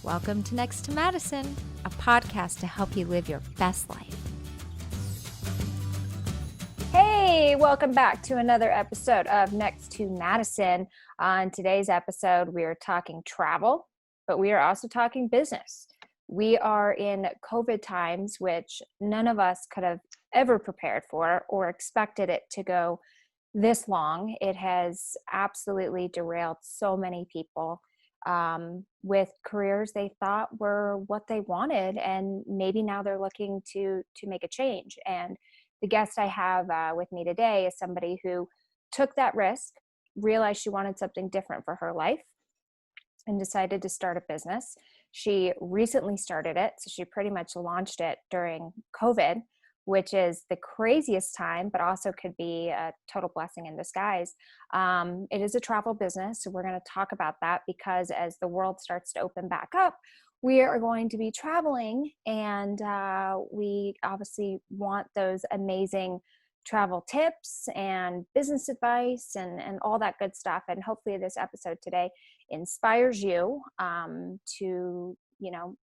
Welcome to Next to Madison, a podcast to help you live your best life. Hey, welcome back to another episode of Next to Madison. On today's episode, we are talking travel, but we are also talking business. We are in COVID times, which none of us could have ever prepared for or expected it to go this long. It has absolutely derailed so many people with careers they thought were what they wanted, and maybe now they're looking to make a change. And the guest I have with me today is somebody who took that risk, realized she wanted something different for her life, and decided to start a business. She recently started it, so she pretty much launched it during COVID, which is the craziest time, but also could be a total blessing in disguise. It is a travel business, so we're going to talk about that, because as the world starts to open back up, we are going to be traveling, and we obviously want those amazing travel tips and business advice and all that good stuff. And hopefully this episode today inspires you to,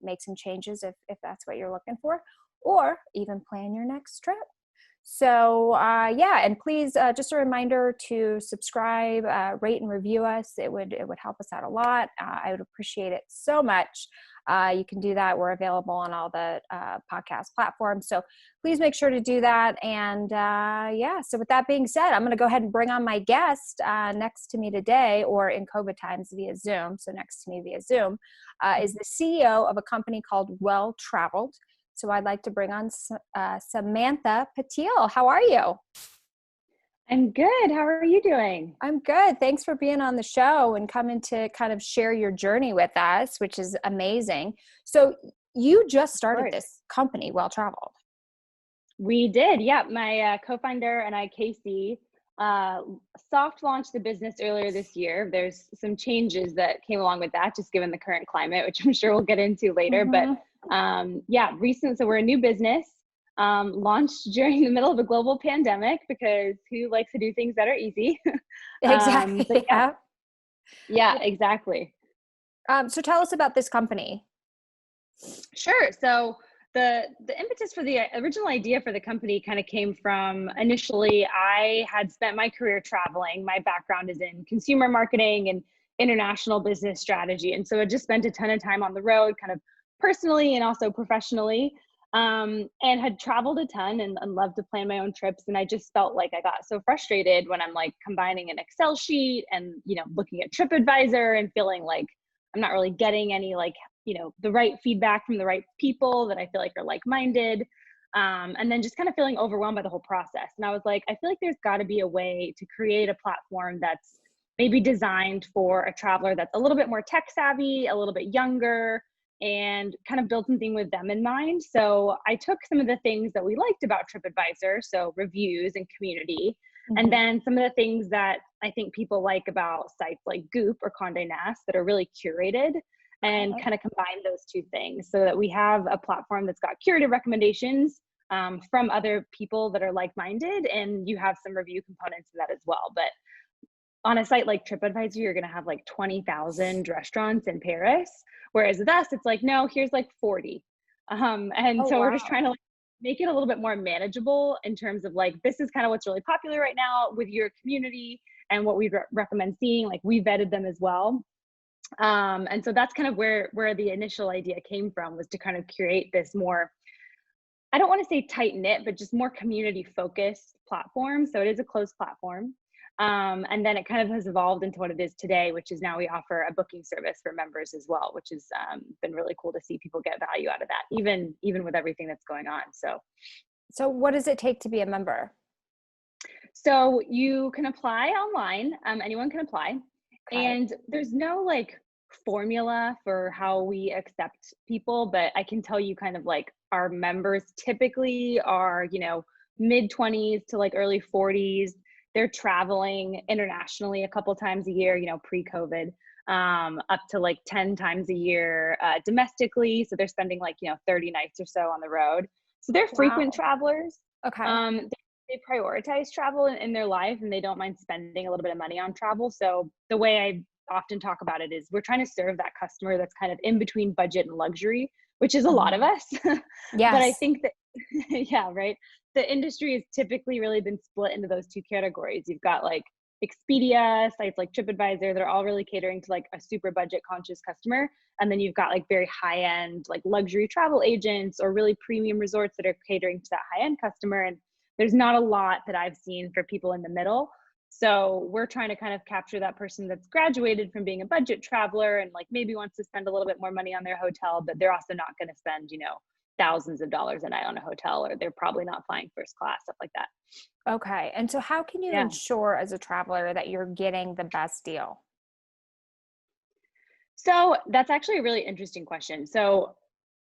make some changes if that's what you're looking for, or even plan your next trip. So and please, just a reminder to subscribe, rate and review us. It would help us out a lot. I would appreciate it so much. You can do that. We're available on all the podcast platforms. So please make sure to do that. And so with that being said, I'm going to go ahead and bring on my guest next to me today, or in COVID times via Zoom. So next to me via Zoom is the CEO of a company called WellTraveled. So I'd like to bring on Samantha Patil. How are you? I'm good. How are you doing? I'm good. Thanks for being on the show and coming to kind of share your journey with us, which is amazing. So you just started this company, WellTraveled. We did. Yeah. My co-founder and I, Casey, soft launched the business earlier this year. There's some changes that came along with that, just given the current climate, which I'm sure we'll get into later. Mm-hmm. But so we're a new business, launched during the middle of a global pandemic, because who likes to do things that are easy? Exactly. Yeah, exactly. So tell us about this company. Sure. So the impetus for the original idea for the company kind of came from, initially, I had spent my career traveling. My background is in consumer marketing and international business strategy. And so I just spent a ton of time on the road, kind of personally and also professionally, and had traveled a ton and loved to plan my own trips. And I just felt like I got so frustrated when I'm like combining an Excel sheet and, looking at TripAdvisor and feeling like I'm not really getting any the right feedback from the right people that I feel like are like-minded. And then just kind of feeling overwhelmed by the whole process. And I was like, I feel like there's got to be a way to create a platform that's maybe designed for a traveler that's a little bit more tech savvy, a little bit younger, and kind of build something with them in mind. So I took some of the things that we liked about TripAdvisor, so reviews and community, Mm-hmm. and then some of the things that I think people like about sites like Goop or Condé Nast that are really curated, and kind of combine those two things so that we have a platform that's got curated recommendations from other people that are like-minded, and you have some review components to that as well. But on a site like TripAdvisor, you're going to have like 20,000 restaurants in Paris. Whereas with us, it's like, no, here's like 40. We're just trying to make it a little bit more manageable in terms of like, this is kind of what's really popular right now with your community and what we recommend seeing. Like, we vetted them as well. And so that's kind of where the initial idea came from, was to kind of create this more, I don't want to say tight knit, but just more community focused platform. So it is a closed platform. And then it kind of has evolved into what it is today, which is now we offer a booking service for members as well, which has been really cool to see people get value out of that, even with everything that's going on. So what does it take to be a member? So you can apply online. Anyone can apply. Okay. And there's no like formula for how we accept people, but I can tell you kind of like our members typically are, mid-20s to like early 40s. They're traveling internationally a couple times a year, pre-COVID, up to like 10 times a year domestically. So they're spending like, 30 nights or so on the road. So they're frequent travelers. Okay. They prioritize travel in their life, and they don't mind spending a little bit of money on travel. So the way I often talk about it is we're trying to serve that customer that's kind of in between budget and luxury, which is a lot of Mhm. us. But I Yes. think that, yeah, right. The industry has typically really been split into those two categories. You've got like Expedia, sites like TripAdvisor, they're all really catering to like a super budget conscious customer. And then you've got like very high end, like luxury travel agents or really premium resorts that are catering to that high end customer. And there's not a lot that I've seen for people in the middle. So we're trying to kind of capture that person that's graduated from being a budget traveler and like maybe wants to spend a little bit more money on their hotel, but they're also not going to spend, thousands of dollars a night on a hotel, or they're probably not flying first class, stuff like that. Okay. And so how can you Yeah. ensure as a traveler that you're getting the best deal? So that's actually a really interesting question. So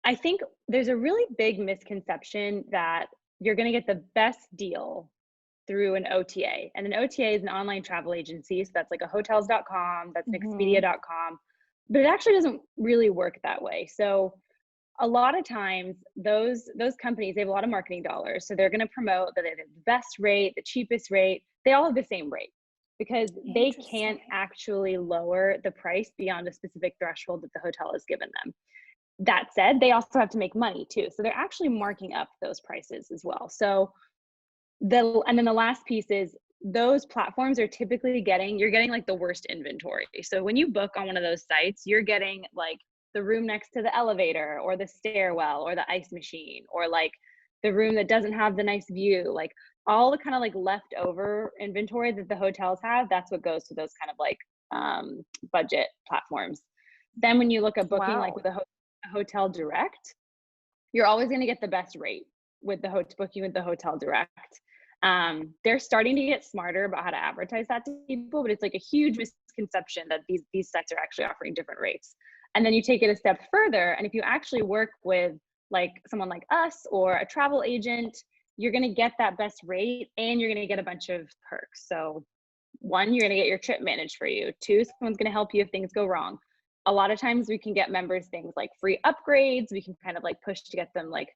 I think there's a really big misconception that you're going to get the best deal through an OTA. And an OTA is an online travel agency. So that's like a hotels.com, that's an Mhm. expedia.com, but it actually doesn't really work that way. So a lot of times those companies, they have a lot of marketing dollars. So they're going to promote that they have the best rate, the cheapest rate. They all have the same rate because they can't Interesting. actually lower the price beyond a specific threshold that the hotel has given them. That said, they also have to make money too. So they're actually marking up those prices as well. So and then the last piece is those platforms are typically you're getting like the worst inventory. So when you book on one of those sites, you're getting like the room next to the elevator or the stairwell or the ice machine or like the room that doesn't have the nice view, like all the kind of like leftover inventory that the hotels have. That's what goes to those kind of like budget platforms. Then when you look at booking like Wow. with a hotel direct, you're always going to get the best rate with the booking with the hotel direct. They're starting to get smarter about how to advertise that to people, but it's like a huge misconception that these sites are actually offering different rates. And then you take it a step further, and if you actually work with like someone like us or a travel agent, you're going to get that best rate and you're going to get a bunch of perks. So one, you're going to get your trip managed for you. Two, someone's going to help you if things go wrong. A lot of times we can get members things like free upgrades. We can kind of like push to get them like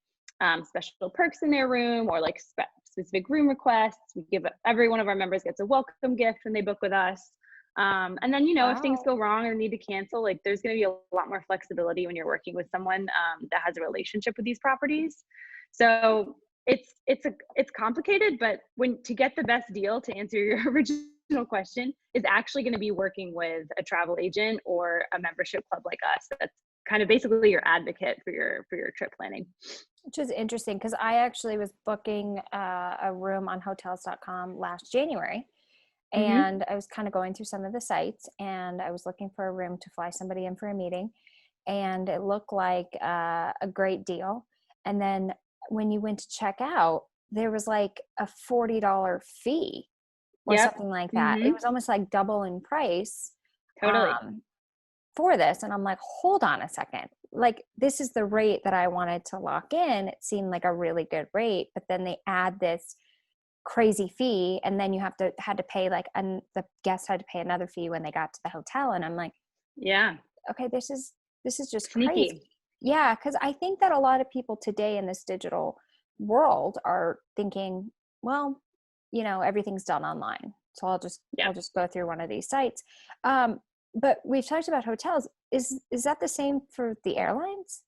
special perks in their room or like specific room requests. We give every one of our members gets a welcome gift when they book with us. And then, if things Wow. go wrong or need to cancel, like there's going to be a lot more flexibility when you're working with someone that has a relationship with these properties. So it's complicated, but to get the best deal, to answer your original question, is actually going to be working with a travel agent or a membership club like us. That's kind of basically your advocate for your trip planning. Which is interesting because I actually was booking a room on hotels.com last January. Mm-hmm. And I was kind of going through some of the sites and I was looking for a room to fly somebody in for a meeting. And it looked like a great deal. And then when you went to check out, there was like a $40 fee or Yep. something like that. It Mm-hmm. was almost like double in price Totally. um, for this. And I'm like, hold on a second. Like, this is the rate that I wanted to lock in. It seemed like a really good rate, but then they add this crazy fee, and then you had to pay like, and the guest had to pay another fee when they got to the hotel. And I'm like, Yeah. okay, this is just crazy. Sneaky. Yeah, because I think that a lot of people today in this digital world are thinking, well, everything's done online, so Yeah. I'll just go through one of these sites. But we've talked about hotels. Is that the same for the airlines?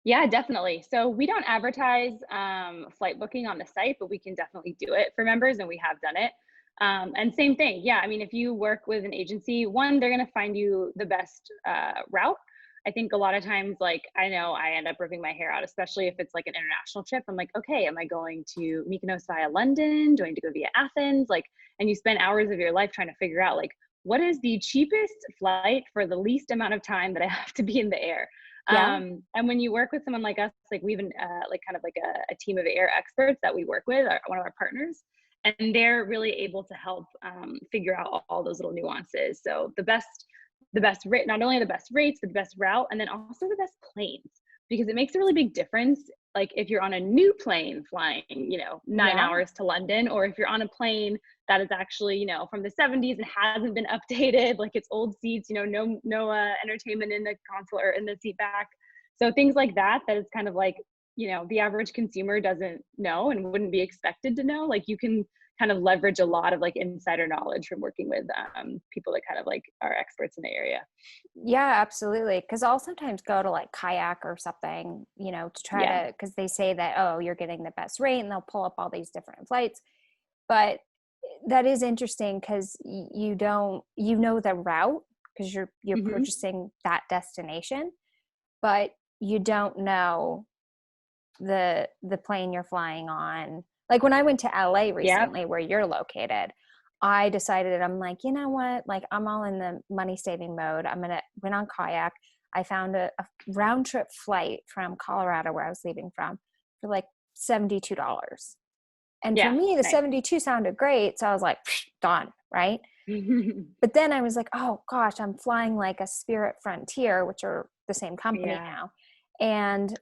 Yeah, definitely. So we don't advertise flight booking on the site, but we can definitely do it for members, and we have done it. And same thing. Yeah, I mean, if you work with an agency, one, they're going to find you the best route. I think a lot of times, like, I know I end up ripping my hair out, especially if it's like an international trip. I'm like, okay, am I going to Mykonos via London? Do I need to go via Athens? Like, and you spend hours of your life trying to figure out, like, what is the cheapest flight for the least amount of time that I have to be in the air? Yeah. And when you work with someone like us, like we even like kind of like a team of air experts that we work with, one of our partners, and they're really able to help figure out all those little nuances. So the best rate, not only the best rates, but the best route, and then also the best planes, because it makes a really big difference. Like if you're on a new plane flying, 9 hours to London, or if you're on a plane that is actually, from the 70s and hasn't been updated, like it's old seats, no entertainment in the console or in the seat back. So things like that is kind of like, the average consumer doesn't know and wouldn't be expected to know. Like you can kind of leverage a lot of like insider knowledge from working with people that kind of like are experts in the area. Yeah, absolutely. Because I'll sometimes go to like kayak or something, to try to, because they say that, oh, you're getting the best rate, and they'll pull up all these different flights. But that is interesting because you don't, the route because you're purchasing that destination, but you don't know the plane you're flying on. Like when I went to LA recently, where you're located, I decided, I'm like, you know what? Like I'm all in the money saving mode. Went on kayak. I found a round trip flight from Colorado, where I was leaving from, for like $72. And for me, the 72 sounded great. So I was like, done. Right. But then I was like, oh gosh, I'm flying like a Spirit Frontier, which are the same company now. And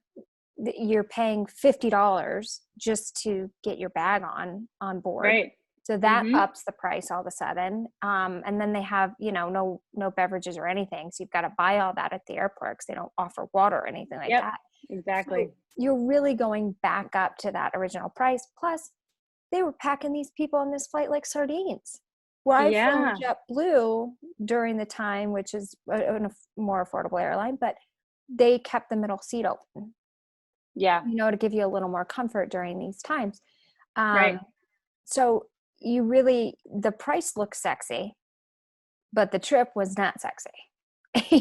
you're paying $50 just to get your bag on board. Right. So that ups the price all of a sudden. And then they have, no beverages or anything. So you've got to buy all that at the airport because they don't offer water or anything like that. Exactly. So you're really going back up to that original price. Plus, they were packing these people on this flight like sardines. Where I flew JetBlue during the time, which is a more affordable airline, but they kept the middle seat open. Yeah. To give you a little more comfort during these times. Right. So the price looks sexy, but the trip was not sexy.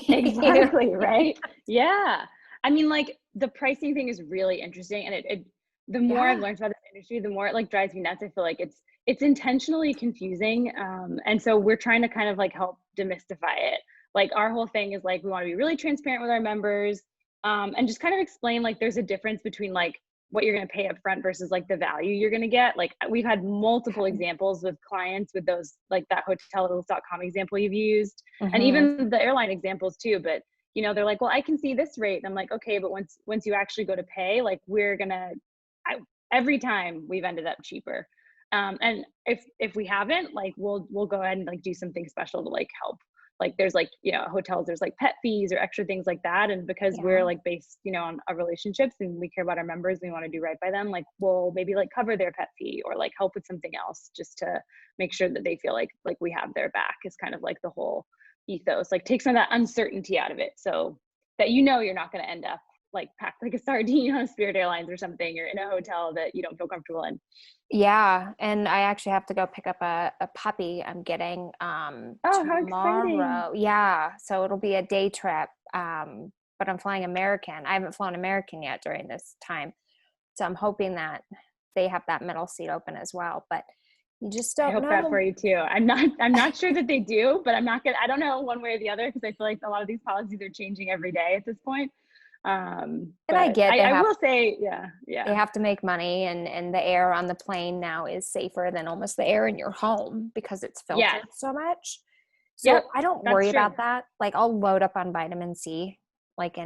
Exactly. Right. Yeah. I mean, like the pricing thing is really interesting. And the more I've learned about this industry, the more it like drives me nuts. I feel like it's intentionally confusing. And so we're trying to kind of like help demystify it. Like our whole thing is like, we want to be really transparent with our members. And just kind of explain like there's a difference between like what you're going to pay up front versus like the value you're going to get. Like we've had multiple examples with clients with those, like that hotels.com example you've used, and even the airline examples too. But they're like, well, I can see this rate. And I'm like, okay, but once you actually go to pay, like every time we've ended up cheaper. And if we haven't, like we'll go ahead and like do something special to like help. Like there's like, hotels, there's like pet fees or extra things like that. And because we're like based, on our relationships and we care about our members, we want to do right by them. Like we'll maybe like cover their pet fee or like help with something else just to make sure that they feel like we have their back is kind of like the whole ethos, like take some of that uncertainty out of it. So that, you're not going to end up like packed like a sardine on Spirit Airlines or something, or in a hotel that you don't feel comfortable in. Yeah. And I actually have to go pick up a puppy I'm getting tomorrow. How exciting. Yeah. So it'll be a day trip. But I'm flying American. I haven't flown American yet during this time. So I'm hoping that they have that middle seat open as well. But you just don't know. I hope that for you too. I'm not sure that they do, but I don't know one way or the other because I feel like a lot of these policies are changing every day at this point. And I will say, they have to make money, and the air on the plane now is safer than almost the air in your home because it's filtered so much. So I don't worry about that. Like I'll load up on vitamin C, like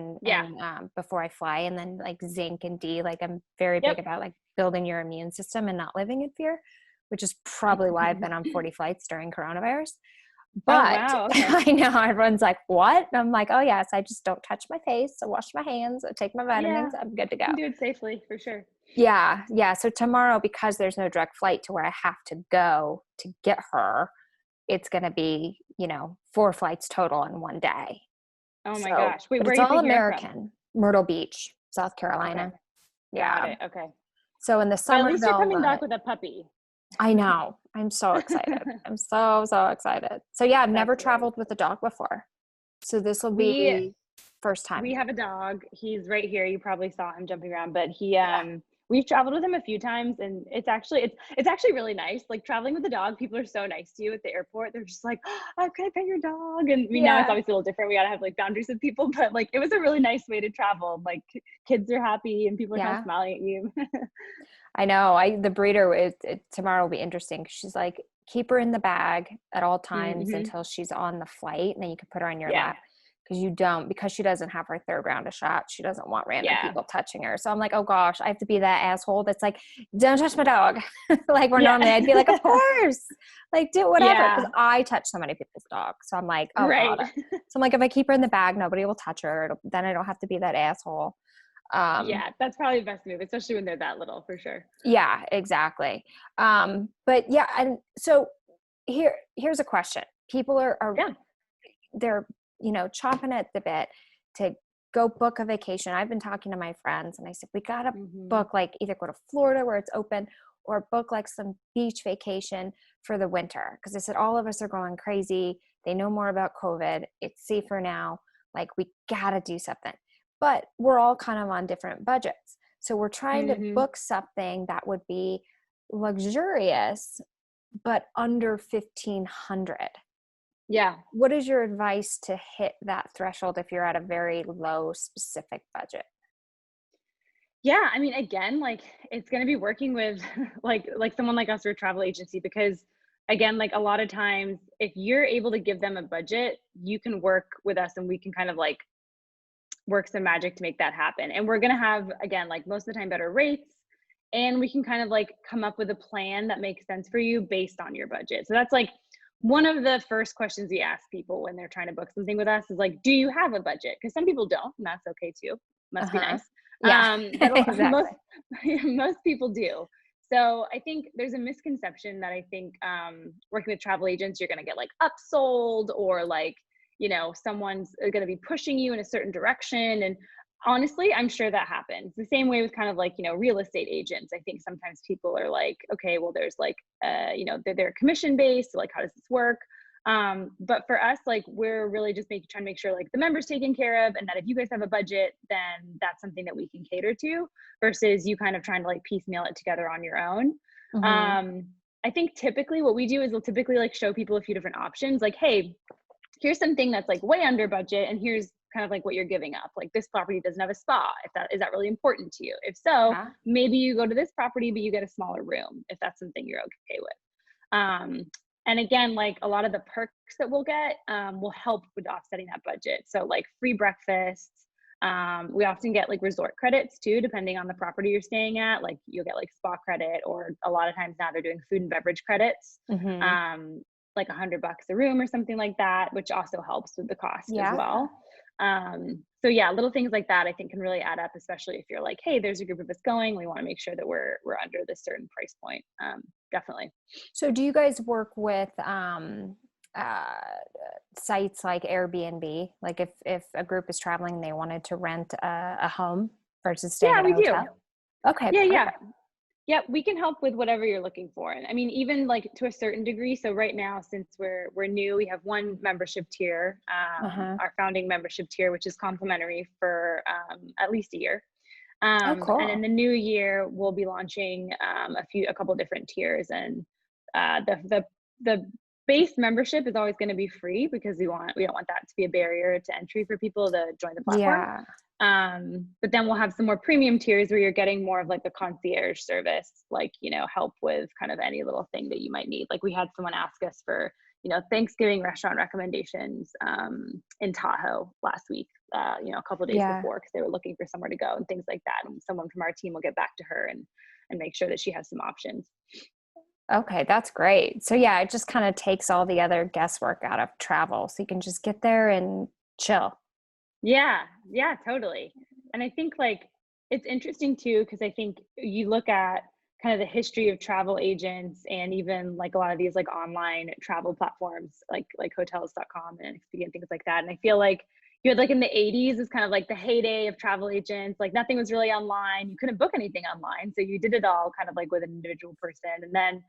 before I fly, and then like zinc and D. Like I'm very big about like building your immune system and not living in fear, which is probably why I've been on 40 flights during coronavirus. But okay. I know everyone's like, what? And I'm like, oh yes, I just don't touch my face. I wash my hands. I take my vitamins. I'm good to go. You can do it safely for sure. Yeah. Yeah. So tomorrow, because there's no direct flight to where I have to go to get her, it's going to be, 4 flights total in one day. Oh my gosh. Wait, where it's all American. Myrtle Beach, South Carolina. Okay. Yeah. Got it. Okay. So in the summer, at least you're coming back with a puppy. I know. I'm so excited. I'm so excited. So yeah, I've never traveled with a dog before. So this will be first time. We have a dog. He's right here. You probably saw him jumping around, but we've traveled with him a few times, and it's actually really nice. Like traveling with a dog, people are so nice to you at the airport. They're just like, oh, can I pet your dog? And now it's obviously a little different. We got to have like boundaries with people, but like it was a really nice way to travel. Like kids are happy and people are kind of smiling at you. I know. The breeder tomorrow will be interesting. She's like, keep her in the bag at all times until she's on the flight, and then you can put her on your lap. Because she doesn't have her 3rd round of shots. She doesn't want random people touching her. So I'm like, oh gosh, I have to be that asshole that's like, don't touch my dog. Like where normally I'd be like, of course, like do whatever. Because I touch so many people's dogs. So I'm like, oh God. So I'm like, if I keep her in the bag, nobody will touch her. Then I don't have to be that asshole. Yeah, that's probably the best move, especially when they're that little, for sure. Yeah, exactly. But yeah, and so here's a question. People are Yeah. they're, chomping at the bit to go book a vacation. I've been talking to my friends and I said, we got to Hmm. book, like, either go to Florida where it's open or book like some beach vacation for the winter. Cause I said, all of us are going crazy. They know more about COVID. It's safer now. Like, we got to do something, but we're all kind of on different budgets. So we're trying to Hmm. book something that would be luxurious, but under 1,500. Yeah. What is your advice to hit that threshold if you're at a very low specific budget? Yeah, I mean, again, like it's going to be working with like someone like us or a travel agency, because again, like a lot of times if you're able to give them a budget, you can work with us and we can kind of like work some magic to make that happen. And we're going to have, again, like most of the time, better rates, and we can kind of like come up with a plan that makes sense for you based on your budget. So that's like one of the first questions we ask people when they're trying to book something with us is like, do you have a budget? Because some people don't, and that's okay too. Must be Uh-huh. nice. Yeah, But exactly. most most people do. So I think there's a misconception that I think working with travel agents, you're going to get like upsold, or like, someone's going to be pushing you in a certain direction. And honestly, I'm sure that happens. The same way with kind of like, real estate agents. I think sometimes people are like, okay, well, there's like, they're commission based. So like, how does this work? But for us, like, we're really just trying to make sure like the member's taken care of, and that if you guys have a budget, then that's something that we can cater to, versus you kind of trying to like piecemeal it together on your own. Mm-hmm. I think typically what we do is we'll typically like show people a few different options. Like, hey, here's something that's like way under budget, and here's kind of like what you're giving up. Like, this property doesn't have a spa. If that is that really important to you? If so, Yeah. maybe you go to this property, but you get a smaller room if that's something you're okay with. Um, and again, like a lot of the perks that we'll get will help with offsetting that budget. So like free breakfasts. We often get like resort credits too, depending on the property you're staying at. Like you'll get like spa credit, or a lot of times now they're doing food and beverage credits. Mm-hmm. Like $100 a room or something like that, which also helps with the cost as Yeah. well. So yeah, little things like that I think can really add up, especially if you're like, hey, there's a group of us going, we want to make sure that we're under this certain price point. Definitely. So do you guys work with uh, sites like Airbnb? Like, if a group is traveling, they wanted to rent a home versus staying Yeah, at a we do. hotel? Okay, Yeah. perfect. Yeah, we can help with whatever you're looking for. And I mean, even like to a certain degree. So right now, since we're new, we have one membership tier, Uh-huh. our founding membership tier, which is complimentary for at least a year. Oh, And in cool. the new year, we'll be launching a couple different tiers. And the base membership is always going to be free, because we don't want that to be a barrier to entry for people to join the platform. Yeah. But then we'll have some more premium tiers where you're getting more of like the concierge service, like, help with kind of any little thing that you might need. Like we had someone ask us for, Thanksgiving restaurant recommendations in Tahoe last week, a couple of days Yeah. before, because they were looking for somewhere to go and things like that. And someone from our team will get back to her and make sure that she has some options. Okay, that's great. So yeah, it just kind of takes all the other guesswork out of travel. So you can just get there and chill. Yeah, totally. And I think like it's interesting too, because I think you look at kind of the history of travel agents, and even like a lot of these like online travel platforms like hotels.com and Expedia and things like that. And I feel like you had like in the 80s is kind of like the heyday of travel agents. Like nothing was really online. You couldn't book anything online. So you did it all kind of like with an individual person. And then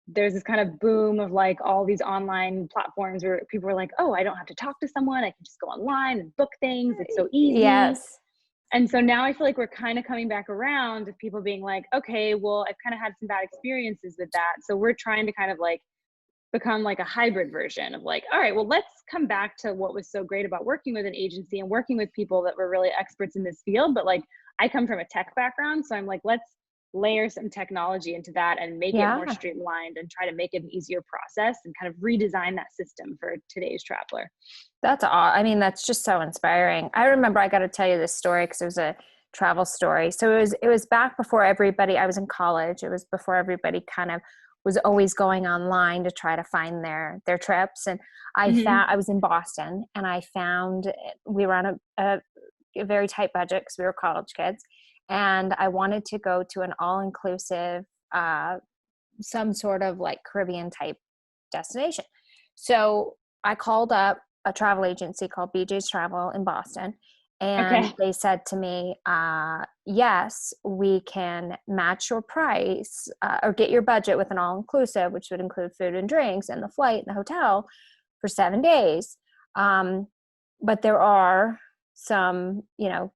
there's this kind of boom of like all these online platforms where people were like, oh, I don't have to talk to someone. I can just go online and book things. It's so easy. Yes. And so now I feel like we're kind of coming back around to people being like, okay, well, I've kind of had some bad experiences with that. So we're trying to kind of like become like a hybrid version of like, all right, well, let's come back to what was so great about working with an agency and working with people that were really experts in this field. But like, I come from a tech background. So I'm like, let's layer some technology into that and make it more Yeah. streamlined and try to make it an easier process and kind of redesign that system for today's traveler. That's all. I mean, that's just so inspiring. I remember, I got to tell you this story because it was a travel story. So it was back before everybody, I was in college. It was before everybody kind of was always going online to try to find their trips. And Mm-hmm. I was in Boston, and I found, we were on a a very tight budget because we were college kids. And I wanted to go to an all-inclusive, some sort of like Caribbean type destination. So I called up a travel agency called BJ's Travel in Boston. And Okay. they said to me, yes, we can match your price or get your budget with an all-inclusive, which would include food and drinks and the flight and the hotel for 7 days. But there are some,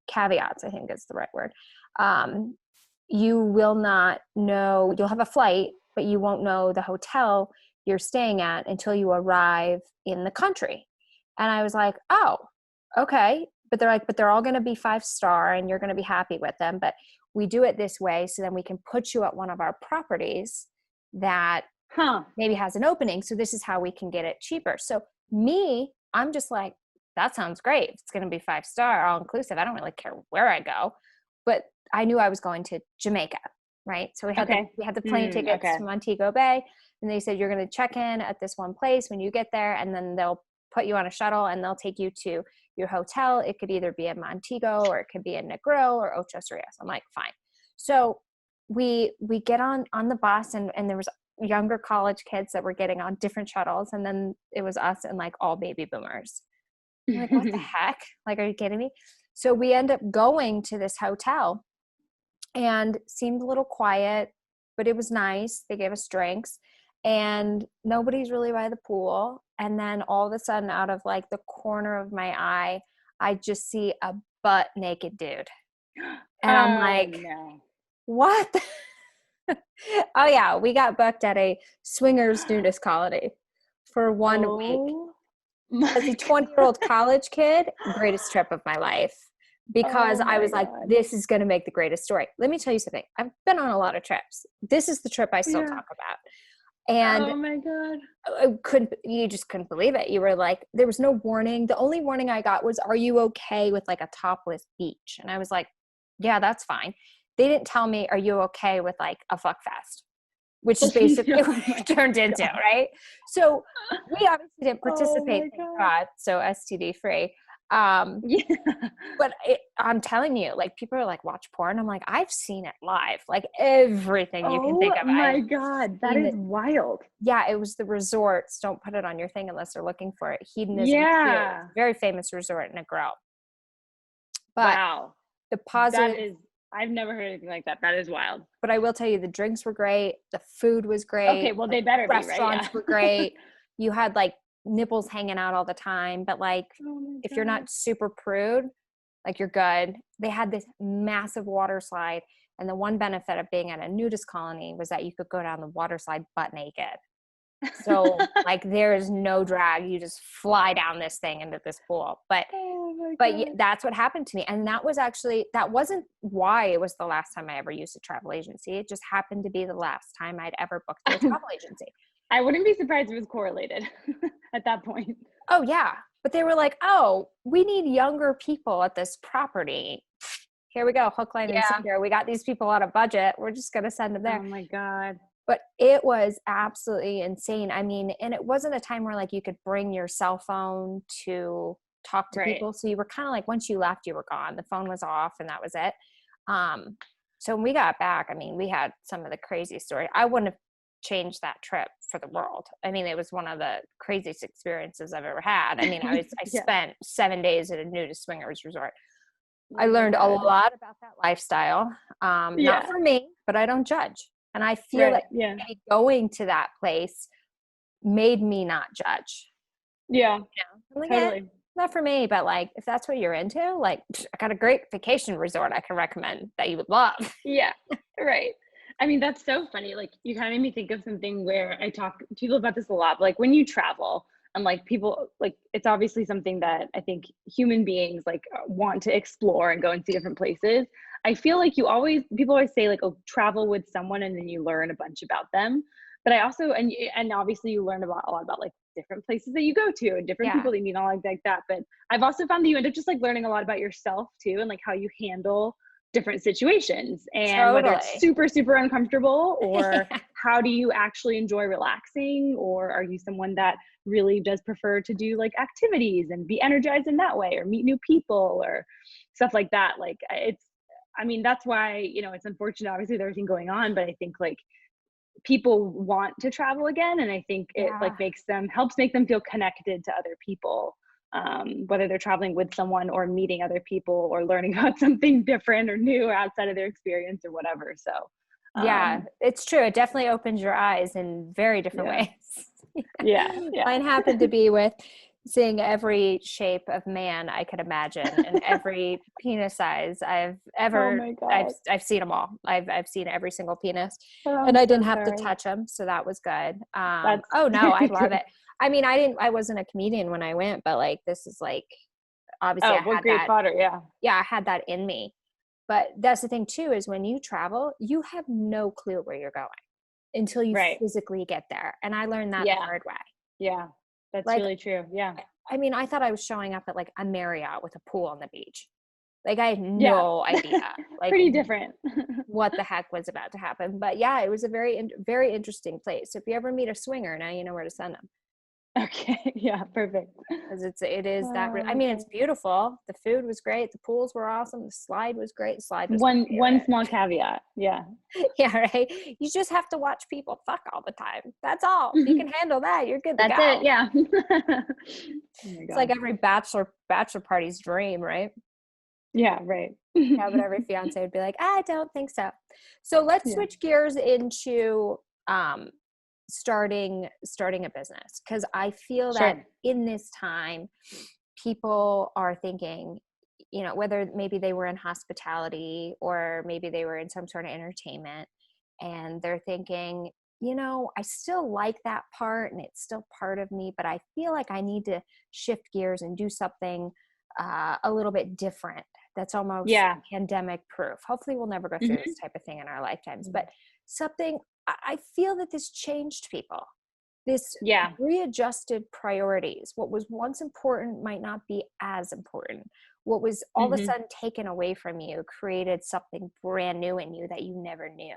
caveats, I think is the right word. You will not know, you'll have a flight, but you won't know the hotel you're staying at until you arrive in the country. And I was like, oh, okay. But they're like, but they're all going to be 5-star and you're going to be happy with them. But we do it this way so then we can put you at one of our properties that maybe has an opening. So this is how we can get it cheaper. So I'm just like, that sounds great. It's going to be 5-star, all inclusive. I don't really care where I go. But I knew I was going to Jamaica, right? So we had the plane tickets to Montego Bay, and they said you're going to check in at this one place when you get there, and then they'll put you on a shuttle and they'll take you to your hotel. It could either be in Montego or it could be in Negril or Ocho Rios. I'm like, fine. So we get on the bus, and there was younger college kids that were getting on different shuttles, and then it was us and like all baby boomers. I'm like, what the heck? Like, are you kidding me? So we end up going to this hotel, and seemed a little quiet, but it was nice. They gave us drinks, and nobody's really by the pool. And then all of a sudden, out of like the corner of my eye, I just see a butt naked dude. And I'm like, no. What? Oh yeah, we got booked at a swingers nudist colony for 1 week. As a 20-year-old college kid, greatest trip of my life. Because I was like, this is going to make the greatest story. Let me tell you something. I've been on a lot of trips. This is the trip I still talk about. And oh my God. You just couldn't believe it. You were like, there was no warning. The only warning I got was, are you okay with like a topless beach? And I was like, yeah, that's fine. They didn't tell me, are you okay with like a fuck fest? Which is basically what it turned into, right? So we obviously didn't participate, thank God. So STD free. But I'm telling you, like, people are like, watch porn. I'm like, I've seen it live, like everything you can think of. Oh my God, that is wild. Yeah, it was the resorts. Don't put it on your thing unless they're looking for it. Hedonism Pier, very famous resort in Negril. But the positive, I've never heard anything like that. That is wild. But I will tell you, the drinks were great. The food was great. Okay, well, they better be, right? Restaurants were great. You had like nipples hanging out all the time, but like if you're not super prude, like you're good. They had this massive water slide, and the one benefit of being at a nudist colony was that you could go down the water slide butt naked. So like there is no drag. You just fly down this thing into this pool. But that's what happened to me. And that wasn't why it was the last time I ever used a travel agency. It just happened to be the last time I'd ever booked a travel agency. I wouldn't be surprised if it was correlated at that point. Oh yeah. But they were like, oh, we need younger people at this property. Here we go. Hook, line, and sinker. We got these people on a budget. We're just going to send them there. Oh my God. But it was absolutely insane. I mean, and it wasn't a time where like you could bring your cell phone to talk to people. So you were kind of like, once you left, you were gone. The phone was off and that was it. So when we got back, I mean, we had some of the craziest stories. I wouldn't have changed that trip for the world. I mean, it was one of the craziest experiences I've ever had. I mean, I spent 7 days at a nudist swingers resort. I learned a lot about that lifestyle. Not for me, but I don't judge. And I feel like maybe going to that place made me not judge. Yeah, Like, totally. Not for me, but like, if that's what you're into, like, I got a great vacation resort I can recommend that you would love. Yeah, right. I mean, that's so funny. Like, you kind of made me think of something where I talk to people about this a lot. But like, when you travel, and like people, like, it's obviously something that I think human beings like want to explore and go and see different places. I feel like people always say like, oh, travel with someone and then you learn a bunch about them. But I also, and obviously you learn a lot about like different places that you go to and different people that you meet, all like that. But I've also found that you end up just like learning a lot about yourself too, and like how you handle different situations, and whether it's Totally. super, super uncomfortable, or Yeah. how do you actually enjoy relaxing, or are you someone that really does prefer to do like activities and be energized in that way, or meet new people or stuff like that. Like I mean, that's why, it's unfortunate, obviously, with everything going on, but I think like people want to travel again. And I think it like Yeah. helps make them feel connected to other people, whether they're traveling with someone or meeting other people or learning about something different or new outside of their experience or whatever. So, Yeah, it's true. It definitely opens your eyes in very different yeah, ways. yeah, yeah. Mine happened to be with seeing every shape of man I could imagine and every penis size I've Oh ever my God. I've seen them all. I've seen every single penis, Oh, and I'm I didn't so have to sorry. touch them, so that was good. That's Oh no, I love good. it. I mean, I wasn't a comedian when I went, but like this is like obviously Oh, I what had great that. fodder. Yeah. Yeah, I had that in me. But that's the thing too, is when you travel, you have no clue where you're going until you Right. physically get there. And I learned that the Yeah. hard way. Yeah. That's Like, really true. Yeah. I mean, I thought I was showing up at like a Marriott with a pool on the beach. Like I had Yeah. no idea like Pretty different. what the heck was about to happen. But yeah, it was a very interesting place. So if you ever meet a swinger, now you know where to send them. Okay. Yeah. Perfect. Because it is that I Oh, mean, it's okay. beautiful. The food was great. The pools were awesome. The slide was great. The slide was my One favorite. small caveat. Yeah. Yeah, right. You just have to watch people fuck all the time. That's all. If you can handle that, you're good to That's it. go. Yeah. Oh my It's like gosh. every bachelor party's dream, right? Yeah. Right. Yeah, but every fiance would be like, I don't think so. So let's Yeah. switch gears into um, starting a business, because I feel that Sure. in this time, people are thinking, whether maybe they were in hospitality or maybe they were in some sort of entertainment, and they're thinking, I still like that part and it's still part of me, but I feel like I need to shift gears and do something a little bit different that's almost Yeah. pandemic proof. Hopefully we'll never go through Hmm. this type of thing in our lifetimes, but something, I feel that this changed people. This Yeah. readjusted priorities. What was once important might not be as important. What was all of a Hmm. sudden taken away from you created something brand new in you that you never knew.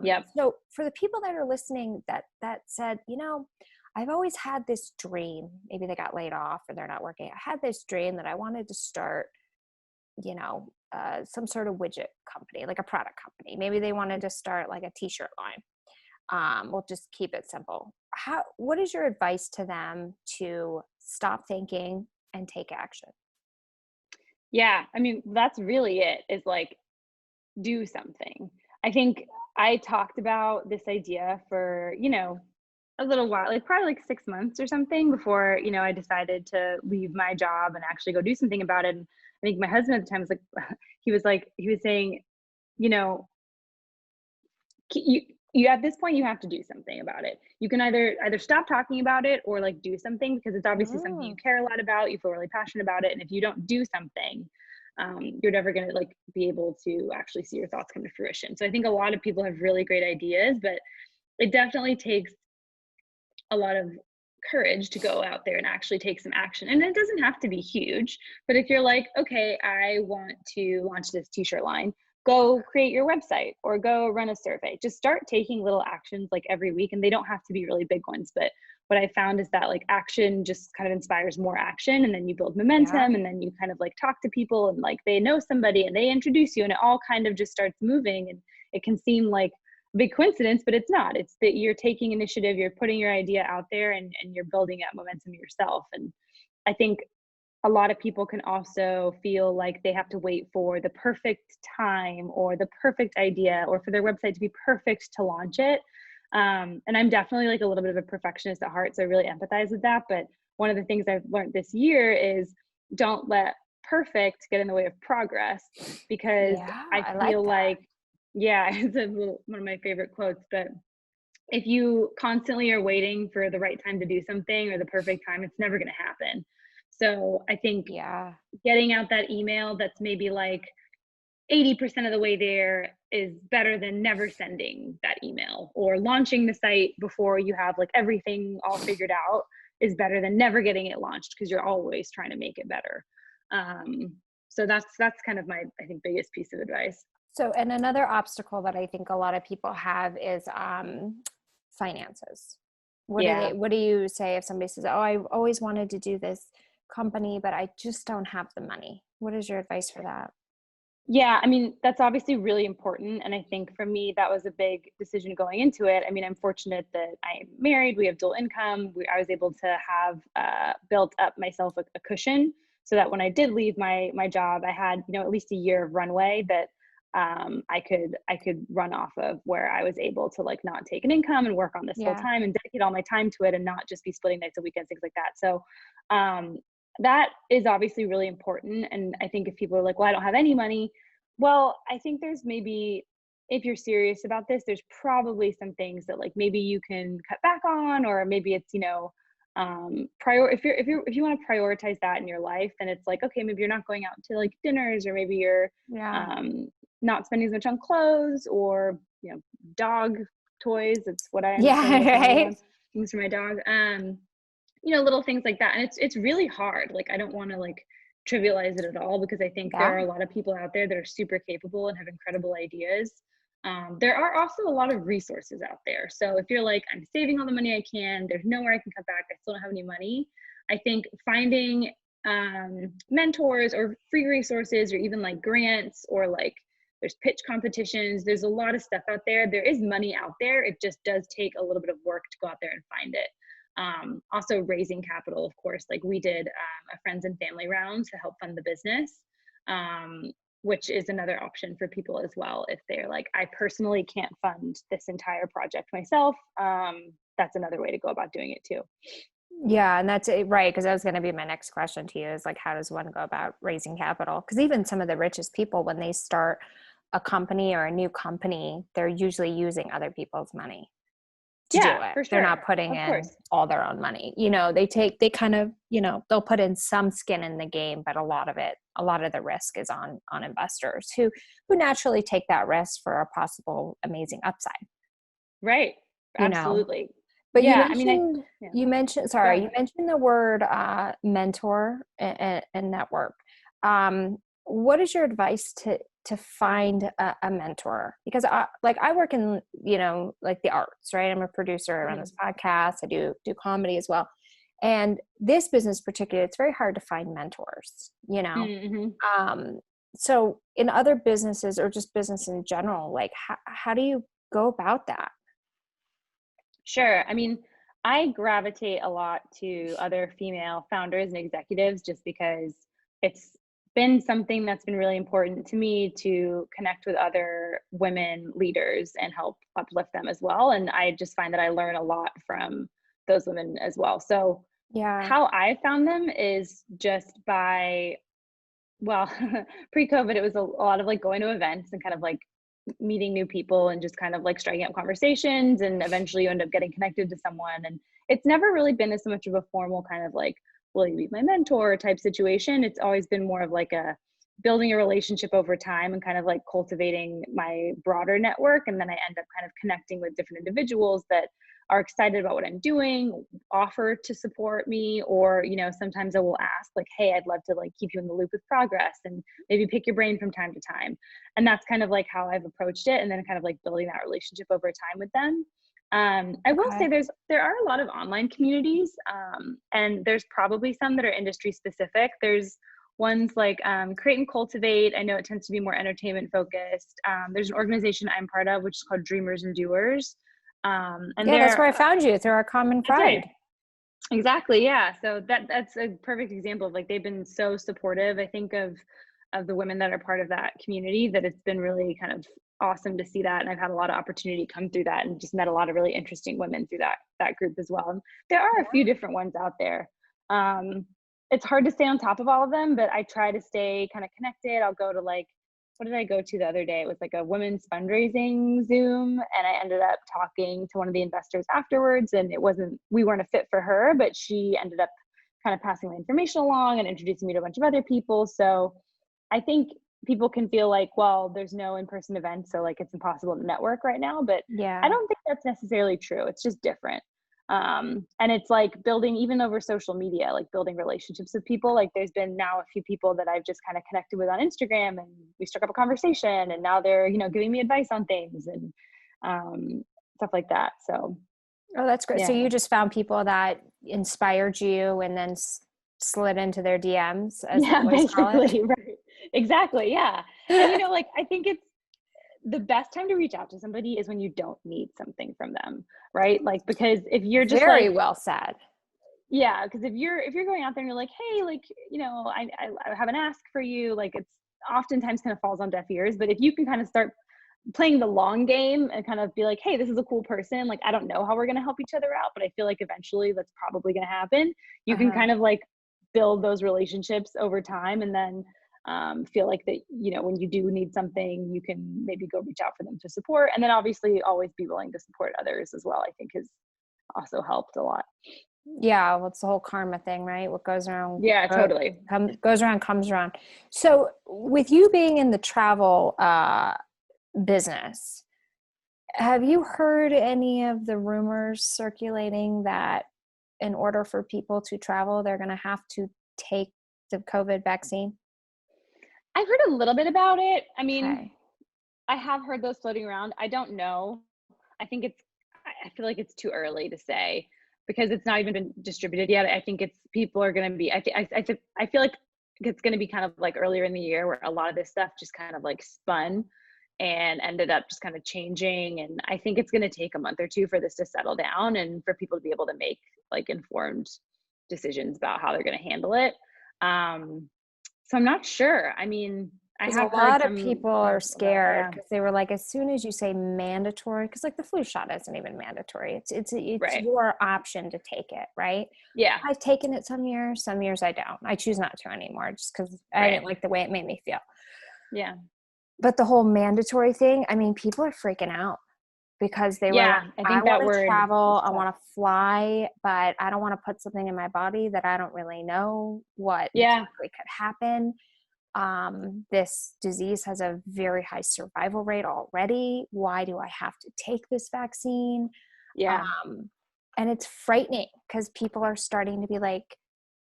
Yep. So for the people that are listening that said, I've always had this dream, maybe they got laid off or they're not working. I had this dream that I wanted to start, some sort of widget company, like a product company. Maybe they wanted to start like a t-shirt line. We'll just keep it simple. What is your advice to them to stop thinking and take action? Yeah. I mean, that's really it, is like, do something. I think I talked about this idea for, a little while, like probably like 6 months or something before, I decided to leave my job and actually go do something about it. And I think my husband at the time was he was saying, you know, you at this point you have to do something about it. You can either stop talking about it or like do something, because it's obviously something you Mm, care a lot about, you feel really passionate about it, and if you don't do something, you're never going to like be able to actually see your thoughts come to fruition. So I think a lot of people have really great ideas, but it definitely takes a lot of courage to go out there and actually take some action. And it doesn't have to be huge, but if you're like, okay, I want to launch this t-shirt line, go create your website or go run a survey. Just start taking little actions like every week, and they don't have to be really big ones, but what I found is that like action just kind of inspires more action, and then you build yeah. momentum, and then you kind of like talk to people, and like they know somebody and they introduce you, and it all kind of just starts moving. And it can seem like big coincidence, but it's not. It's that you're taking initiative, you're putting your idea out there, and you're building up momentum yourself. And I think a lot of people can also feel like they have to wait for the perfect time or the perfect idea or for their website to be perfect to launch it. And I'm definitely like a little bit of a perfectionist at heart, so I really empathize with that. But one of the things I've learned this year is don't let perfect get in the way of progress, because Yeah, I I like feel that. like, yeah, it's one of my favorite quotes, but if you constantly are waiting for the right time to do something or the perfect time, it's never going to happen. So I think Yeah. getting out that email that's maybe like 80% of the way there is better than never sending that email, or launching the site before you have like everything all figured out is better than never getting it launched, because you're always trying to make it better. Um, So that's kind of my, I think, biggest piece of advice. So, and another obstacle that I think a lot of people have is finances. Yeah. What do you say if somebody says, "Oh, I've always wanted to do this company, but I just don't have the money." What is your advice for that? Yeah, I mean, that's obviously really important. And I think for me, that was a big decision going into it. I mean, I'm fortunate that I'm married, we have dual income. I was able to have built up myself a cushion so that when I did leave my job, I had, you know, at least a year of runway that I could run off of, where I was able to like not take an income and work on this full Yeah. time and dedicate all my time to it and not just be splitting nights and weekends, things like that. So um, that is obviously really important. And I think if people are like, well, I don't have any money, well, I think there's maybe, if you're serious about this, there's probably some things that like maybe you can cut back on, or maybe it's, you know, if you want to prioritize that in your life, then it's like, okay, maybe you're not going out to like dinners, or maybe you're Yeah. um not spending as much on clothes, or, you know, dog toys. It's what I end up Yeah, spending a ton of money on, right? things for my dog. You know, little things like that. And it's really hard. Like, I don't want to like trivialize it at all, because I think there Yeah. are a lot of people out there that are super capable and have incredible ideas. There are also a lot of resources out there. So if you're like, I'm saving all the money I can, there's nowhere I can cut back, I still don't have any money, I think finding mentors or free resources, or even like grants, or like there's pitch competitions, there's a lot of stuff out there. There is money out there. It just does take a little bit of work to go out there and find it. Also raising capital, of course, like we did a friends and family round to help fund the business, which is another option for people as well. If they're like, I personally can't fund this entire project myself, that's another way to go about doing it too. Yeah, and that's it, right, because that was going to be my next question to you, is like, how does one go about raising capital? Because even some of the richest people, when they start a company or a new company, they're usually using other people's money to do Yeah, it. for They're sure. not putting Of in course. all their own money. You know, they kind of, you know, they'll put in some skin in the game, but a lot of the risk is on investors who naturally take that risk for a possible amazing upside, Right. you know. Absolutely. But Yeah. I mean, yeah, go you ahead. mentioned the word mentor and network. What is your advice to find a mentor? Because I work in, you know, like the arts, right? I'm a producer. I run Mhm. this podcast. I do comedy as well. And this business particularly, it's very hard to find mentors, you know. Mhm. Um, so in other businesses, or just business in general, like how do you go about that? Sure. I mean, I gravitate a lot to other female founders and executives, just because it's been something that's been really important to me to connect with other women leaders and help uplift them as well. And I just find that I learn a lot from those women as well. So, Yeah. how I found them is just by, well, pre-COVID, it was a lot of like going to events and kind of like meeting new people and just kind of like striking up conversations, and eventually you end up getting connected to someone. And it's never really been as much of a formal kind of like, will you be my mentor type situation. It's always been more of like a building a relationship over time and kind of like cultivating my broader network. And then I end up kind of connecting with different individuals that are excited about what I'm doing, offer to support me, or, you know, sometimes I will ask like, hey, I'd love to like keep you in the loop with progress and maybe pick your brain from time to time. And that's kind of like how I've approached it, and then kind of like building that relationship over time with them. I will say Okay. there are a lot of online communities, and there's probably some that are industry specific. There's ones like Create and Cultivate. I know it tends to be more entertainment focused. There's an organization I'm part of, which is called Dreamers and Doers. And Yeah, that's they're where I found you, through our common That's right. friend. Exactly. Yeah. So that's a perfect example of like, they've been so supportive, I think, of the women that are part of that community, that it's been really kind of awesome to see that. And I've had a lot of opportunity come through that, and just met a lot of really interesting women through that group as well. And there are a few different ones out there. It's hard to stay on top of all of them, but I try to stay kind of connected. I'll go to like, what did I go to the other day? It was like a women's fundraising Zoom, and I ended up talking to one of the investors afterwards, and we weren't a fit for her, but she ended up kind of passing my information along and introducing me to a bunch of other people. So I think people can feel like, well, there's no in-person events, so like it's impossible to network right now, but I Yeah. don't think that's necessarily true. It's just different. And it's like building, even over social media, like building relationships with people. Like there's been now a few people that I've just kind of connected with on Instagram, and we struck up a conversation, and now they're, giving me advice on things and stuff like that. So Oh, that's great. yeah. So you just found people that inspired you and then slid into their DMs, as the Yeah, boys call it. basically. Right. Exactly. Yeah. And like I think it's the best time to reach out to somebody is when you don't need something from them, right? Like, because if you're just Very like, well said. yeah, because if you're going out there and you're like, hey, like, I have an ask for you, like it's oftentimes kind of falls on deaf ears. But if you can kind of start playing the long game and kind of be like, hey, this is a cool person, like I don't know how we're going to help each other out, but I feel like eventually that's probably going to happen. You can kind of like build those relationships over time, and then feel like that, when you do need something, you can maybe go reach out for them to support. And then obviously always be willing to support others as well, I think has also helped a lot. Yeah, well, it's the whole karma thing, right? What goes around, Yeah, totally. goes around, comes around. So with you being in the travel business, have you heard any of the rumors circulating that in order for people to travel, they're going to have to take the COVID vaccine? I've heard a little bit about it. I mean, Okay. I have heard those floating around. I don't know. I think I feel like it's too early to say because it's not even been distributed yet. I think it's people are going to be, I feel like it's going to be kind of like earlier in the year where a lot of this stuff just kind of like spun and ended up just kind of changing. And I think it's going to take a month or two for this to settle down and for people to be able to make like informed decisions about how they're going to handle it. So I'm not sure. I mean, I Because have a heard lot of some people are things about, scared yeah, because they were like, as soon as you say mandatory, because like the flu shot isn't even mandatory. It's right. your option to take it, right? Yeah, I've taken it some years I don't. I choose not to anymore just because I right. didn't like the way it made me feel. Yeah. But the whole mandatory thing, I mean, people are freaking out because they were like, Yeah, I I think that want to word is travel, I tough. want to fly, but I don't want to put something in my body that I don't really know what Yeah, exactly could happen. This disease has a very high survival rate already. Why do I have to take this vaccine? yeah, And it's frightening because people are starting to be like,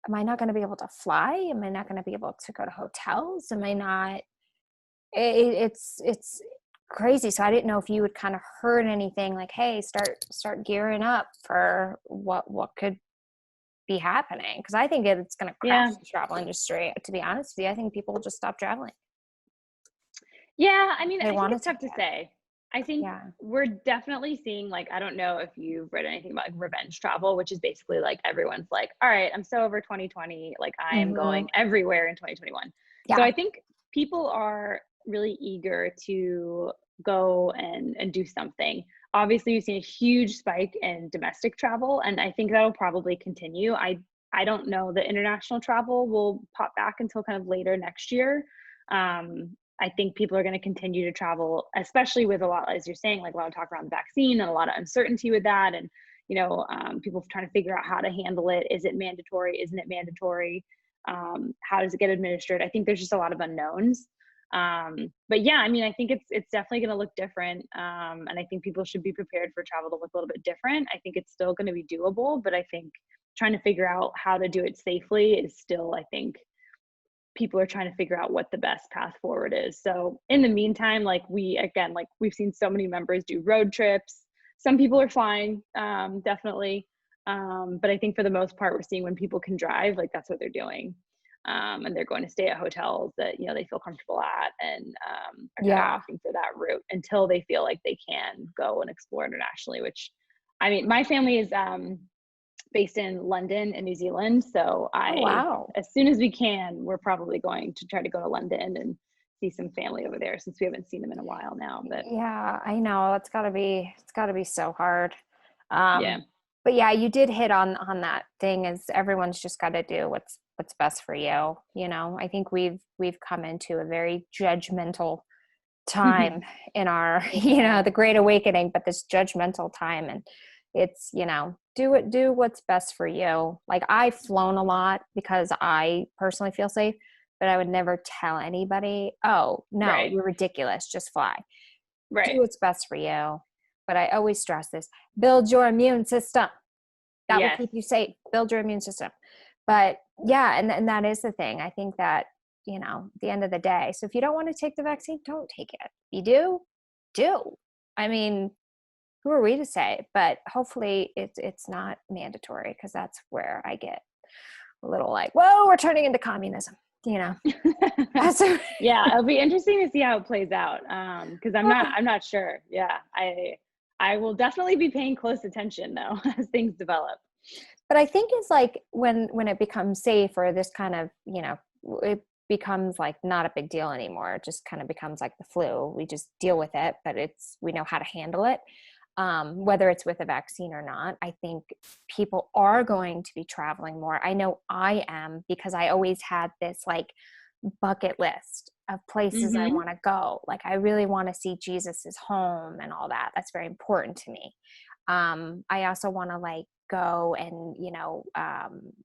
am I not going to be able to fly? Am I not going to be able to go to hotels? Am I not? It's crazy. So I didn't know if you had kind of heard anything like, hey, start gearing up for what could be happening, because I think it's going to crash yeah. the travel industry. To be honest with you, I think people will just stop traveling. Yeah, I mean, They I think want it's to tough take to it. say. I think Yeah. we're definitely seeing, like, I don't know if you've read anything about like revenge travel, which is basically like everyone's like, all right, I'm so over 2020, like I am Hmm. going everywhere in 2021. So Yeah. I think people are really eager to go and do something. Obviously, you've seen a huge spike in domestic travel, and I think that'll probably continue. I don't know that international travel will pop back until kind of later next year. I think people are going to continue to travel, especially with a lot, as you're saying, like a lot of talk around the vaccine and a lot of uncertainty with that. And, people trying to figure out how to handle it. Is it mandatory? Isn't it mandatory? How does it get administered? I think there's just a lot of unknowns. But yeah, I mean, I think it's definitely going to look different. And I think people should be prepared for travel to look a little bit different. I think it's still going to be doable, but I think trying to figure out how to do it safely is still, I think, people are trying to figure out what the best path forward is. So in the meantime, like we've seen so many members do road trips. Some people are flying, definitely. But I think for the most part, we're seeing when people can drive, like that's what they're doing. And they're going to stay at hotels that, they feel comfortable at, and are kind of Yeah. opting for that route until they feel like they can go and explore internationally, which, I mean, my family is based in London and New Zealand. So Oh, wow. as soon as we can, we're probably going to try to go to London and see some family over there since we haven't seen them in a while now. But Yeah, I know. It's gotta be so hard. yeah, But yeah, you did hit on that thing, is everyone's just got to do what's best for you. I think we've come into a very judgmental time in our, we have, the Great Awakening, but this judgmental time, and it's, do what's best for you. Like, I've flown a lot because I personally feel safe, but I would never tell anybody, oh no, right, you're ridiculous, just fly. Do right. what's best for you. But I always stress this: build your immune system. That will Yes. keep you safe, build your immune system. But yeah, and that is the thing. I think that, at the end of the day, so if you don't want to take the vaccine, don't take it. You do. I mean, who are we to say? But hopefully it's not mandatory, because that's where I get a little like, whoa, we're turning into communism, Yeah, it'll be interesting to see how it plays out. Because I'm not sure. Yeah, I will definitely be paying close attention though as things develop. But I think it's like when it becomes safe, or this kind of, it becomes like not a big deal anymore. It just kind of becomes like the flu. We just deal with it, but we know how to handle it. Whether it's with a vaccine or not, I think people are going to be traveling more. I know I am, because I always had this like bucket list of places I want to go. Like, I really want to see Jesus's home and all that. That's very important to me. I also want to like go and,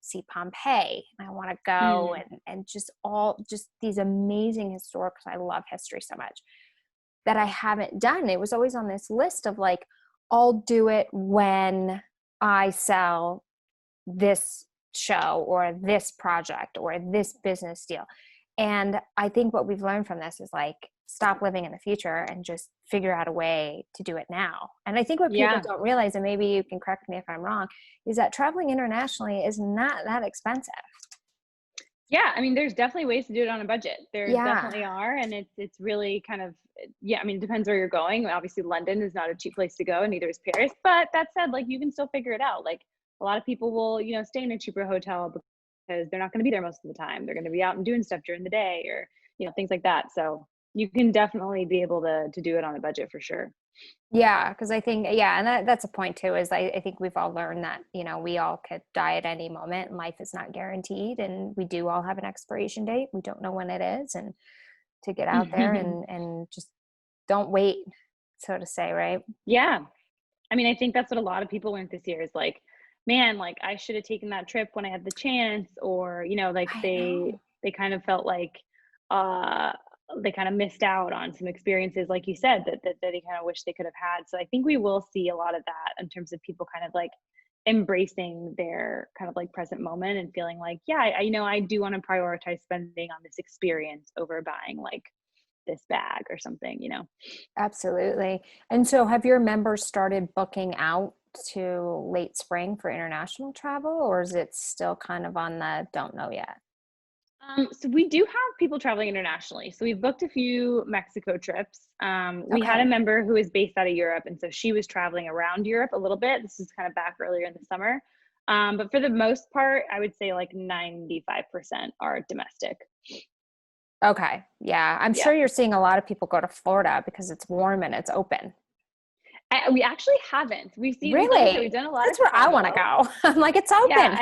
see Pompeii. I want to go and just these amazing historic, because I love history so much, that I haven't done. It was always on this list of like, I'll do it when I sell this show or this project or this business deal. And I think what we've learned from this is like, stop living in the future and just figure out a way to do it now. And I think what people don't realize, and maybe you can correct me if I'm wrong, is that traveling internationally is not that expensive. Yeah, I mean, there's definitely ways to do it on a budget. There definitely are, and it's really kind of, I mean, it depends where you're going. Obviously, London is not a cheap place to go, and neither is Paris. But that said, like, you can still figure it out. Like, a lot of people will, stay in a cheaper hotel because they're not going to be there most of the time. They're going to be out and doing stuff during the day, or things like that. So you can definitely be able to do it on a budget for sure. Yeah, because I think, and that's a point too, is I think we've all learned that, we all could die at any moment, and life is not guaranteed, and we do all have an expiration date. We don't know when it is, and to get out there and just don't wait, so to say, right? Yeah. I mean, I think that's what a lot of people learned this year is like, man, like I should have taken that trip when I had the chance, or, like they kind of felt like, they kind of missed out on some experiences, like you said, that they kind of wish they could have had. So I think we will see a lot of that in terms of people kind of like embracing their kind of like present moment and feeling like, yeah, I do want to prioritize spending on this experience over buying like this bag or something, Absolutely. And so have your members started booking out to late spring for international travel, or is it still kind of on the don't know yet? So we do have people traveling internationally. So we've booked a few Mexico trips. We had a member who is based out of Europe, and so she was traveling around Europe a little bit. This is kind of back earlier in the summer. But for the most part, I would say like 95% are domestic. Okay. Yeah. I'm sure you're seeing a lot of people go to Florida because it's warm and it's open. We actually haven't. We've seen, really? We've done a lot. That's where I want to go. I'm like, it's open. Yeah,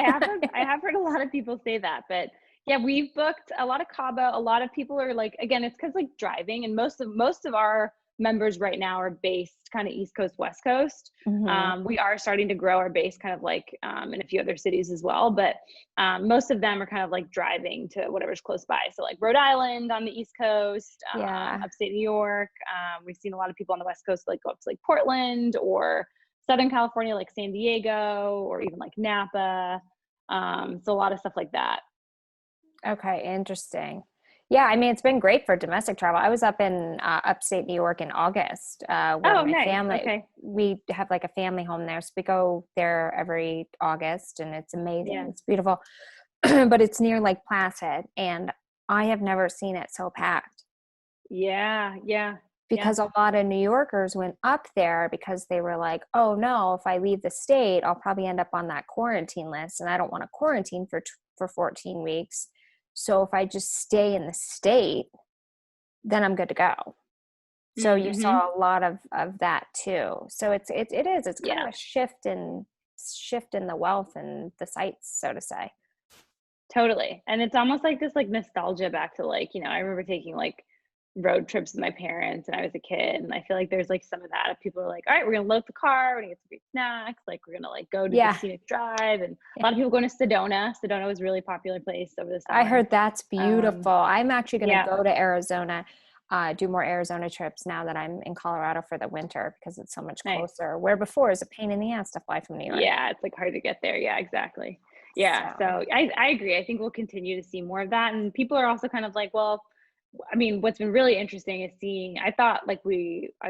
I have heard a lot of people say that, but yeah, we've booked a lot of Cabo. A lot of people are like, again, it's because like driving, and most of our members right now are based kind of East Coast, West Coast. We are starting to grow our base kind of like in a few other cities as well, but most of them are kind of like driving to whatever's close by. So like Rhode Island on the East Coast, upstate New York. We've seen a lot of people on the West Coast like go up to like Portland or Southern California, like San Diego, or even like Napa. So a lot of stuff like that. Okay, interesting. Yeah, I mean, it's been great for domestic travel. I was up in upstate New York in August where my family, we have like a family home there. So we go there every August, and it's amazing. Yeah. It's beautiful, but it's near Lake Placid, and I have never seen it so packed. Yeah. Because a lot of New Yorkers went up there because they were like, oh no, if I leave the state, I'll probably end up on that quarantine list, and I don't want to quarantine for 14 weeks. So if I just stay in the state, then I'm good to go. So you saw a lot of that too. So it's kind of a shift in the wealth and the sites, so to say. Totally. And it's almost like this like nostalgia back to like, I remember taking like road trips with my parents and I was a kid, and I feel like there's like some of that. People are like, all right, we're gonna load the car, we're gonna get some great snacks, like we're gonna like go to the scenic drive, and a lot of people going to Sedona. Sedona was a really popular place over the summer. I heard that's beautiful. I'm actually gonna go to Arizona do more Arizona trips now that I'm in Colorado for the winter because it's so much Nice. closer, where before it was a pain in the ass to fly from New York. Yeah, it's like hard to get there. Yeah, exactly. Yeah, so I agree. I think we'll continue to see more of that. And people are also kind of like, well, I mean, what's been really interesting is seeing, I thought like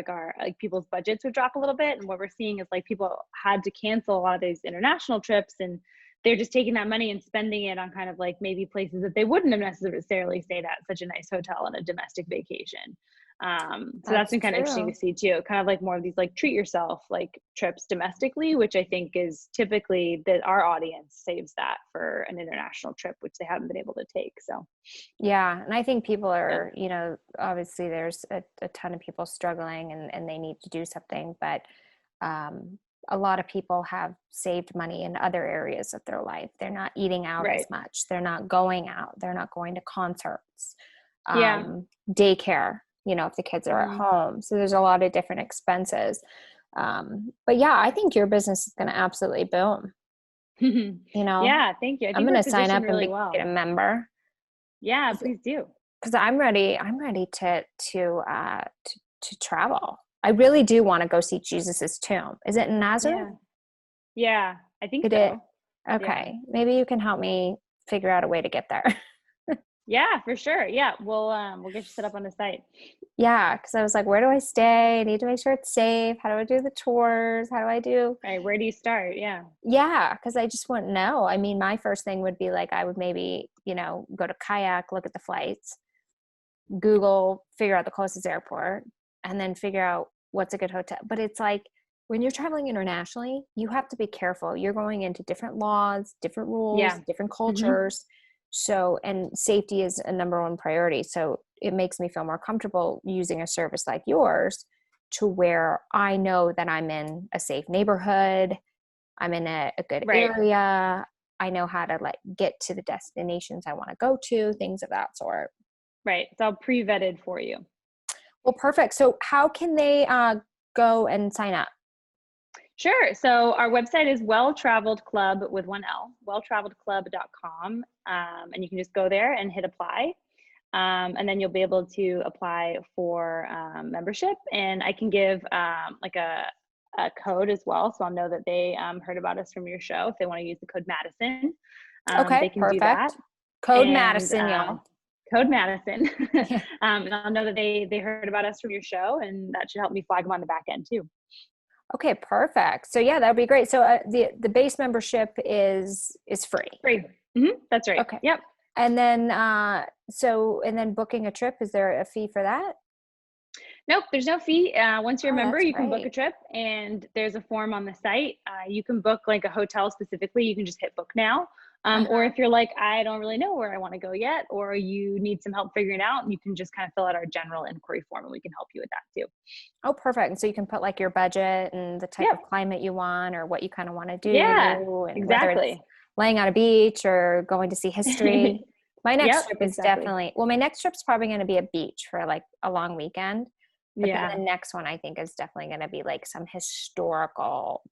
our people's budgets would drop a little bit. And what we're seeing is like people had to cancel a lot of these international trips, and they're just taking that money and spending it on kind of like maybe places that they wouldn't have necessarily stayed at, such a nice hotel on a domestic vacation. So that's been kind of interesting to see too, kind of like more of these like treat yourself like trips domestically, which I think is typically that our audience saves that for an international trip, which they haven't been able to take. So yeah, and I think people are, you know, obviously there's a ton of people struggling and they need to do something, but a lot of people have saved money in other areas of their life. They're not eating out as much. They're not going out. They're not going to concerts, daycare, you know, if the kids are at home. So there's a lot of different expenses. But yeah, I think your business is going to absolutely boom. You know? Yeah, thank you. I'm going to sign up and get a member. Yeah, please do. Because I'm ready to travel. I really do want to go see Jesus's tomb. Is it in Nazareth? Yeah, I think so. Okay. Yeah. Maybe you can help me figure out a way to get there. Yeah, for sure. Yeah. We'll get you set up on the site. Yeah. Cause I was like, where do I stay? I need to make sure it's safe. How do I do the tours? How do I do? Right. Where do you start? Yeah. Yeah. Cause I just wouldn't know. I mean, my first thing would be like, I would maybe, you know, go to Kayak, look at the flights, Google, figure out the closest airport, and then figure out what's a good hotel. But it's like, when you're traveling internationally, you have to be careful. You're going into different laws, different rules, different cultures. So, and safety is a number one priority. So it makes me feel more comfortable using a service like yours to where I know that I'm in a safe neighborhood. I'm in a good area. I know how to like get to the destinations I want to go to, things of that sort. Right. It's all pre-vetted for you. Well, perfect. So how can they go and sign up? Sure. So our website is WellTraveled Club with one L, welltraveledclub.com. And you can just go there and hit apply. And then you'll be able to apply for membership. And I can give like a code as well. So I'll know that they heard about us from your show. If they want to use the code Madison, okay, they can perfect. Do that. Code Madison, y'all. Code Madison. And I'll know that they heard about us from your show, and that should help me flag them on the back end too. Okay, perfect. So yeah, that would be great. So the base membership is free. Free. That's right. Okay. Yep. And then and then booking a trip, is there a fee for that? Nope, there's no fee. Once you're a member, you can book a trip, and there's a form on the site. You can book like a hotel specifically. You can just hit book now. Or if you're like, I don't really know where I want to go yet, or you need some help figuring it out, you can just kind of fill out our general inquiry form and we can help you with that too. Oh, perfect. And so you can put like your budget and the type of climate you want or what you kind of want to do. Yeah, and exactly. Whether it's laying on a beach or going to see history. My next trip is definitely, my next trip's probably going to be a beach for like a long weekend. But then the next one I think is definitely going to be like some historical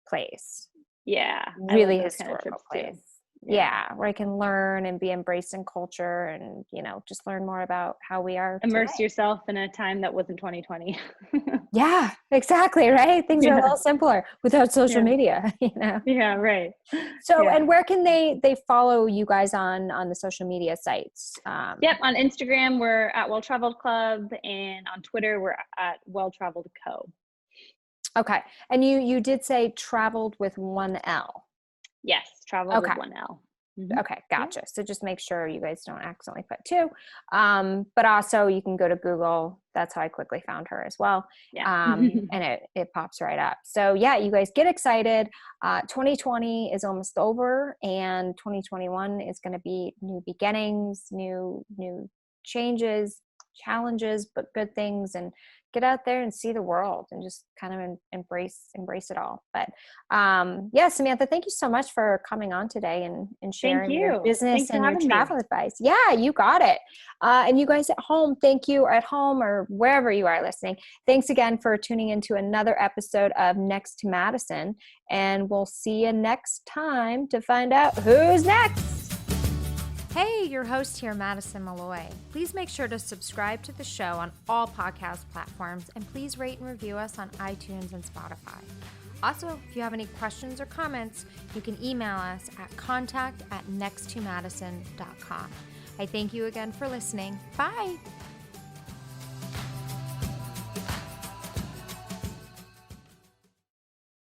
place. Yeah. Really historical place. Yeah, where I can learn and be embraced in culture and, you know, just learn more about how we are. Immerse yourself in a time that wasn't 2020. Yeah, exactly. Right. Things are a little simpler without social media, you know? Yeah, right. So, and where can they follow you guys on the social media sites? Yep. On Instagram, we're at WellTraveled Club, and on Twitter, we're at WellTraveled Co. Okay. And you did say traveled with one L. Yes, traveled with one L. Okay, gotcha. So just make sure you guys don't accidentally put two. But also you can go to Google. That's how I quickly found her as well. And it pops right up. So yeah, you guys get excited. 2020 is almost over, and 2021 is going to be new beginnings, new changes, challenges, but good things, and get out there and see the world and just kind of embrace it all. But yeah, Samantha, thank you so much for coming on today and sharing your business and your travel advice. Yeah, you got it. And you guys at home, thank you, or at home or wherever you are listening. Thanks again for tuning into another episode of Next to Madison. And we'll see you next time to find out who's next. Hey, your host here, Madison Malloy. Please make sure to subscribe to the show on all podcast platforms, and please rate and review us on iTunes and Spotify. Also, if you have any questions or comments, you can email us at contact@nexttomadison.com. I thank you again for listening. Bye.